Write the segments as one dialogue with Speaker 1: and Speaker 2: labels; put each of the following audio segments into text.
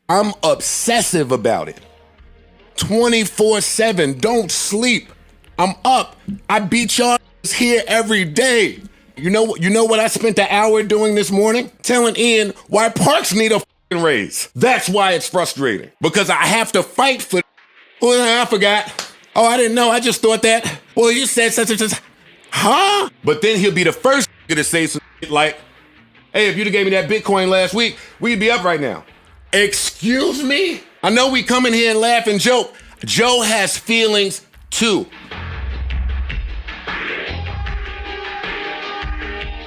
Speaker 1: I'm obsessive about it. 24/7, don't sleep. I'm up. I beat y'all here every day. You know what I spent the hour doing this morning? Telling Ian why Parks need a fucking raise. That's why it's frustrating. Because I have to fight for. Well, I forgot. Oh, I didn't know. I just thought that. Well, you said such and such. Huh? But then he'll be the first to say some shit like, hey, if you'd have gave me that Bitcoin last week, we'd be up right now. Excuse me? I know we come in here and laugh and joke. Joe has feelings too.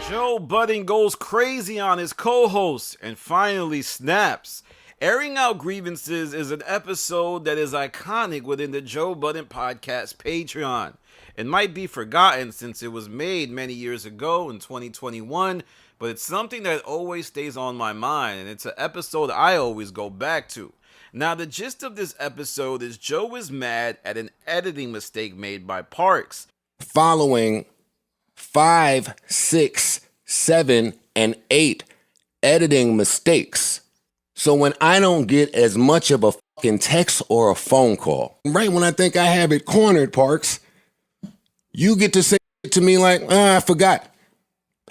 Speaker 2: Joe Budden goes crazy on his co-host and finally snaps. Airing out grievances is an episode that is iconic within the Joe Budden podcast Patreon. It might be forgotten since it was made many years ago in 2021, but it's something that always stays on my mind, and it's an episode I always go back to. Now, the gist of this episode is Joe is mad at an editing mistake made by Parks.
Speaker 1: Following 5, 6, 7, and 8 editing mistakes. So when I don't get as much of a fucking text or a phone call, right when I think I have it cornered, Parks, you get to say to me like, I forgot.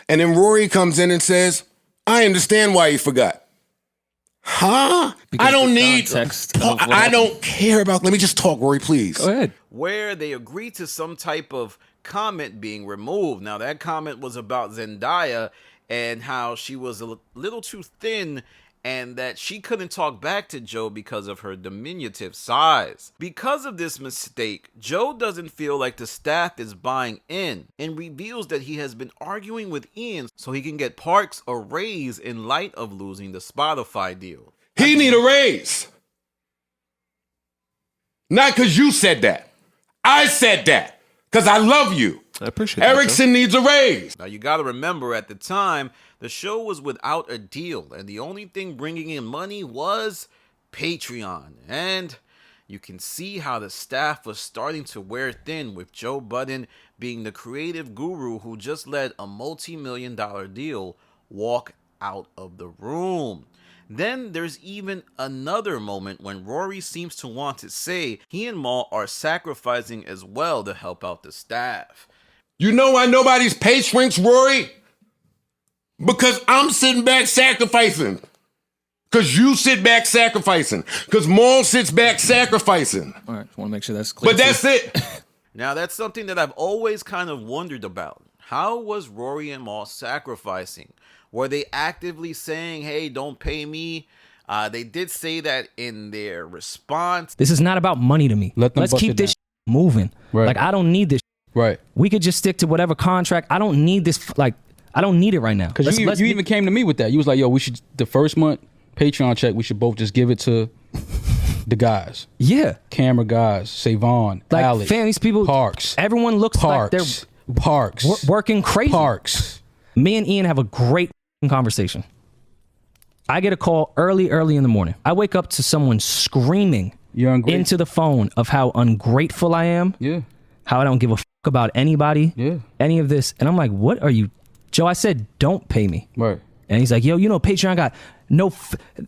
Speaker 1: And then Rory comes in and says, I understand why you forgot. Huh?
Speaker 3: Because
Speaker 1: I don't need
Speaker 3: context.
Speaker 1: I don't care about. Let me just talk, Rory, please.
Speaker 3: Go ahead.
Speaker 2: Where they agreed to some type of comment being removed. Now, that comment was about Zendaya and how she was a little too thin and that she couldn't talk back to Joe because of her diminutive size. Because of this mistake, Joe doesn't feel like the staff is buying in and reveals that he has been arguing with Ian so he can get Parks a raise in light of losing the Spotify deal.
Speaker 1: He need a raise. Not because you said that. I said that because I love you.
Speaker 3: I appreciate
Speaker 1: Erickson needs a raise.
Speaker 2: Now, you got to remember, at the time, the show was without a deal, and the only thing bringing in money was Patreon. And you can see how the staff was starting to wear thin, with Joe Budden being the creative guru who just let a multi-million-dollar deal walk out of the room. Then there's even another moment when Rory seems to want to say he and Maul are sacrificing as well to help out the staff.
Speaker 1: You know why nobody's pay shrinks, Rory? Because I'm sitting back sacrificing. Because you sit back sacrificing. Because Maul sits back sacrificing.
Speaker 3: All right, I want to make sure that's clear.
Speaker 1: But that's it.
Speaker 2: Now, that's something that I've always kind of wondered about. How was Rory and Maul sacrificing? Were they actively saying, hey, don't pay me? They did say that in their response.
Speaker 4: This is not about money to me. Let's keep this moving.
Speaker 3: Right.
Speaker 4: Like, I don't need this.
Speaker 3: Right.
Speaker 4: We could just stick to whatever contract. I don't need this. Like, I don't need it right now.
Speaker 3: Because you even came to me with that. You was like, yo, we should, the first month Patreon check, we should both just give it to the guys.
Speaker 4: Yeah.
Speaker 3: Camera guys, Savon,
Speaker 4: like,
Speaker 3: Alec,
Speaker 4: fam, these people,
Speaker 3: Parks.
Speaker 4: Everyone looks like they're working crazy.
Speaker 3: Parks.
Speaker 4: Me and Ian have a great conversation. I get a call early in the morning. I wake up to someone screaming into the phone of how ungrateful I am.
Speaker 3: Yeah.
Speaker 4: How I don't give a fuck about anybody.
Speaker 3: Yeah.
Speaker 4: Any of this. And I'm like, what are you? Joe, I said, don't pay me.
Speaker 3: Right.
Speaker 4: And he's like, yo, you know, Patreon got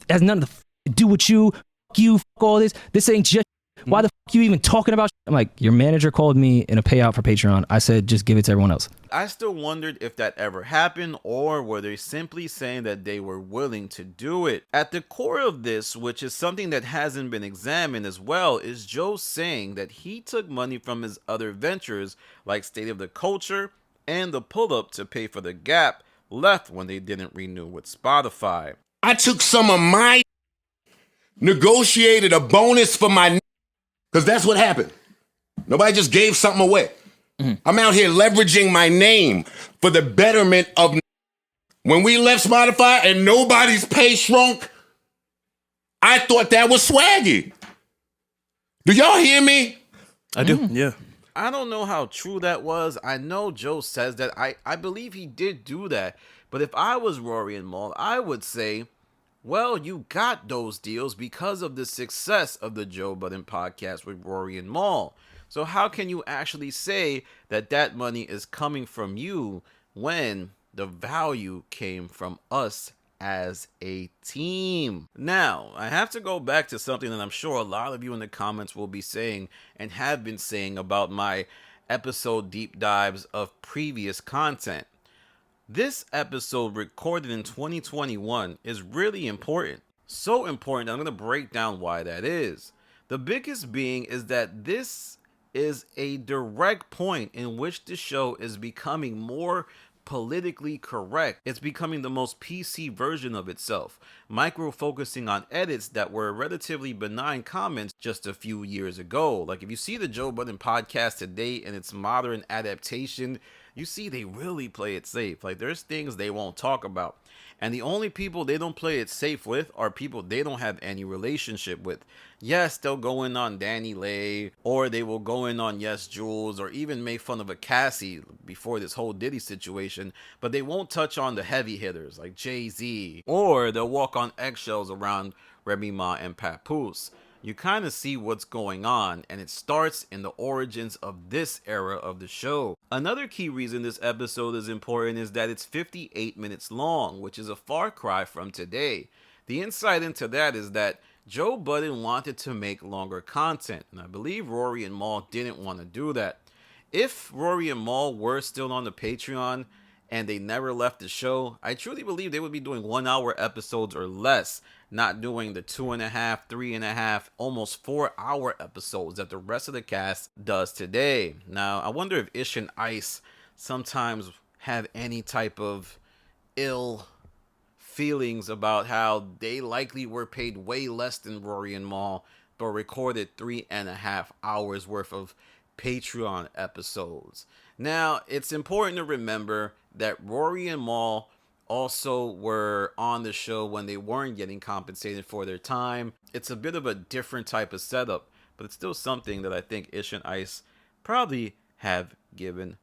Speaker 4: has nothing to do with you. Fuck you. Fuck all this. This ain't just. Why the fuck you even talking about? I'm like, your manager called me in a payout for Patreon. I said, just give it to everyone else.
Speaker 2: I still wondered if that ever happened, or were they simply saying that they were willing to do it? At the core of this, which is something that hasn't been examined as well, is Joe saying that he took money from his other ventures, like State of the Culture and the Pull-Up, to pay for the gap left when they didn't renew with Spotify.
Speaker 1: I took some of my, negotiated a bonus for my, because that's what happened. Nobody just gave something away. I'm out here leveraging my name for the betterment of. When we left Spotify and nobody's pay shrunk, I thought that was swaggy. Do y'all hear me?
Speaker 3: I do. Yeah.
Speaker 2: I don't know how true that was. I know Joe says that. I believe he did do that. But if I was Rory and Maul, I would say, well, you got those deals because of the success of the Joe Budden podcast with Rory and Maul. So how can you actually say that that money is coming from you when the value came from us as a team. Now, I have to go back to something that I'm sure a lot of you in the comments will be saying and have been saying about my episode deep dives of previous content. This episode, recorded in 2021, is really important. So important, I'm going to break down why that is. The biggest being is that this is a direct point in which the show is becoming more politically correct. It's becoming the most PC version of itself, micro-focusing on edits that were relatively benign comments just a few years ago. Like if you see the Joe Budden podcast today and its modern adaptation, you see they really play it safe. Like there's things they won't talk about. And the only people they don't play it safe with are people they don't have any relationship with. Yes, they'll go in on Danny Lay, or they will go in on Yes Jules, or even make fun of a Cassie before this whole Diddy situation, but they won't touch on the heavy hitters like Jay-Z, or they'll walk on eggshells around Remy Ma and Papoose. You kind of see what's going on, and it starts in the origins of this era of the show. Another key reason this episode is important is that it's 58 minutes long, which is a far cry from today. The insight into that is that Joe Budden wanted to make longer content, and I believe Rory and Mal didn't want to do that. If Rory and Mal were still on the Patreon and they never left the show, I truly believe they would be doing 1 hour episodes or less, not doing the 2.5, 3.5, almost 4 hour episodes that the rest of the cast does today. Now, I wonder if Ish and Ice sometimes have any type of ill feelings about how they likely were paid way less than Rory and Mal, but recorded 3.5 hours worth of Patreon episodes. Now, it's important to remember that Rory and Mal also were on the show when they weren't getting compensated for their time. It's a bit of a different type of setup, but it's still something that I think Ish and Ice probably have given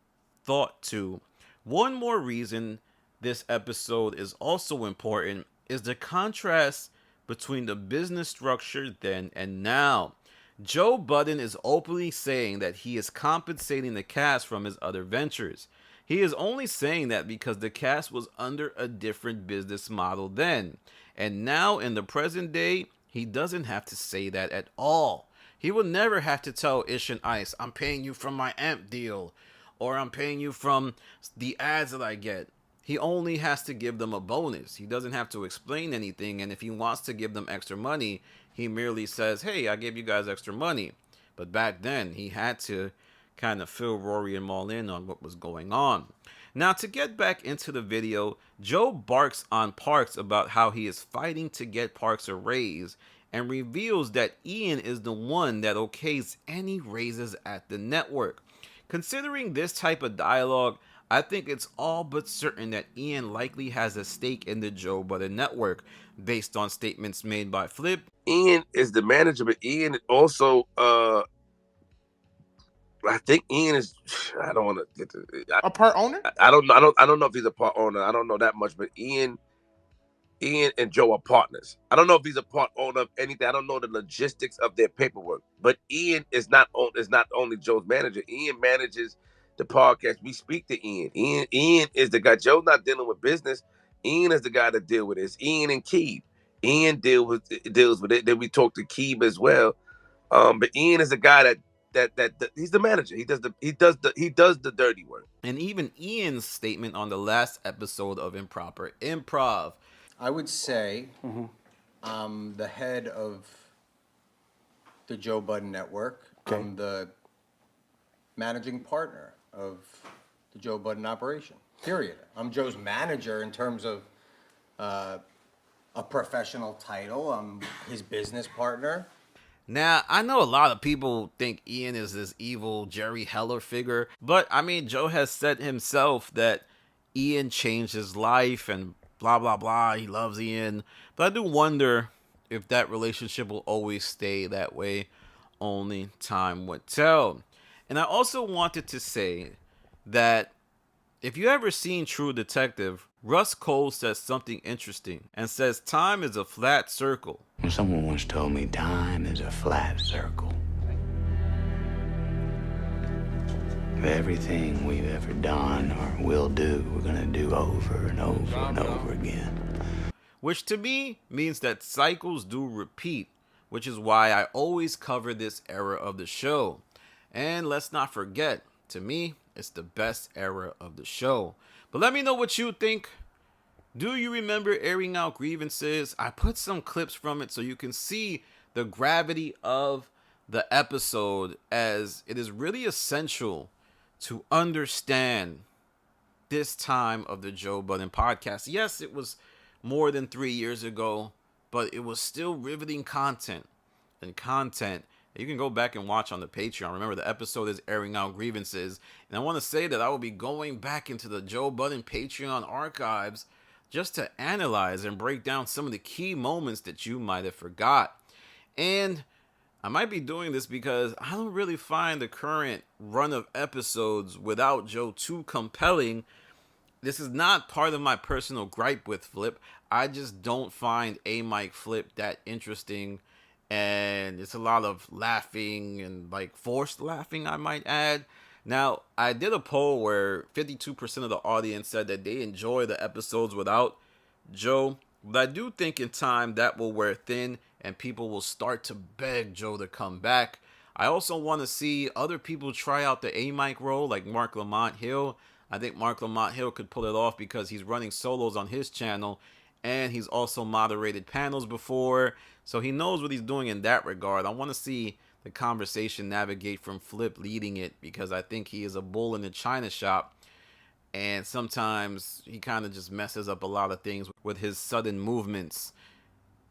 Speaker 2: thought to. One more reason this episode is also important is the contrast between the business structure then and now. Joe Budden is openly saying that he is compensating the cast from his other ventures. He is only saying that because the cast was under a different business model then. And now in the present day, he doesn't have to say that at all. He will never have to tell Ish and Ice, I'm paying you from my AMP deal, or I'm paying you from the ads that I get. He only has to give them a bonus. He doesn't have to explain anything, and if he wants to give them extra money, he merely says, hey, I gave you guys extra money. But back then, he had to kind of fill Rory and Mal in on what was going on. Now, to get back into the video, Joe barks on Parks about how he is fighting to get Parks a raise, and reveals that Ian is the one that okays any raises at the network. Considering this type of dialogue, I think it's all but certain that Ian likely has a stake in the Joe Budden network, based on statements made by Flip.
Speaker 5: Ian is the manager, but Ian also, I think Ian is. I don't want to.
Speaker 1: A part owner?
Speaker 5: I don't know if he's a part owner. I don't know that much, but Ian and Joe are partners. I don't know if he's a part owner of anything. I don't know the logistics of their paperwork. But Ian is not only Joe's manager. Ian manages the podcast. We speak to Ian. Ian is the guy. Joe's not dealing with business. Ian is the guy that deal with this. Ian and Keeb. Ian deals with it. Then we talk to Keeb as well. But Ian is the guy that he's the manager. He does the dirty work.
Speaker 2: And even Ian's statement on the last episode of Improper Improv.
Speaker 6: I would say I'm the head of the Joe Budden Network. Okay. I'm the managing partner of the Joe Budden operation, period. I'm Joe's manager in terms of a professional title. I'm his business partner.
Speaker 2: Now, I know a lot of people think Ian is this evil Jerry Heller figure, but I mean, Joe has said himself that Ian changed his life and blah, blah, blah. He loves Ian. But I do wonder if that relationship will always stay that way. Only time would tell. And I also wanted to say that if you ever seen True Detective, Russ Cole says something interesting and says time is a flat circle.
Speaker 7: Someone once told me time is a flat circle. Everything we've ever done or will do, we're going to do over and over and over again.
Speaker 2: which to me means that cycles do repeat, which is why I always cover this era of the show. And let's not forget, to me, it's the best era of the show. But let me know what you think. Do you remember airing out grievances? I put some clips from it so you can see the gravity of the episode, as it is really essential to understand this time of the Joe Budden podcast. Yes, it was more than 3 years ago, but it was still riveting content and content you can go back and watch on the Patreon. Remember, the episode is airing out grievances. And I want to say that I will be going back into the Joe Budden Patreon archives just to analyze and break down some of the key moments that you might have forgot. And I might be doing this because I don't really find the current run of episodes without Joe too compelling. This is not part of my personal gripe with Flip. I just don't find A Mike Flip that interesting. And it's a lot of laughing and like forced laughing, I might add. Now, I did a poll where 52% of the audience said that they enjoy the episodes without Joe. But I do think in time that will wear thin and people will start to beg Joe to come back. I also want to see other people try out the A-Mike role, like Mark Lamont Hill. I think Mark Lamont Hill could pull it off because he's running solos on his channel. And he's also moderated panels before. So he knows what he's doing in that regard. I want to see the conversation navigate from Flip leading it, because I think he is a bull in the china shop. And sometimes he kind of just messes up a lot of things with his sudden movements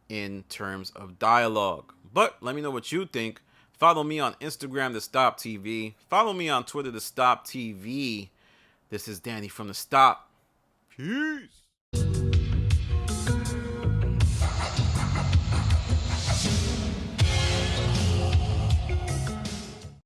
Speaker 2: in terms of dialogue. But let me know what you think. Follow me on Instagram, The Stop TV. Follow me on Twitter, The Stop TV. This is Danny from The Stop. Peace.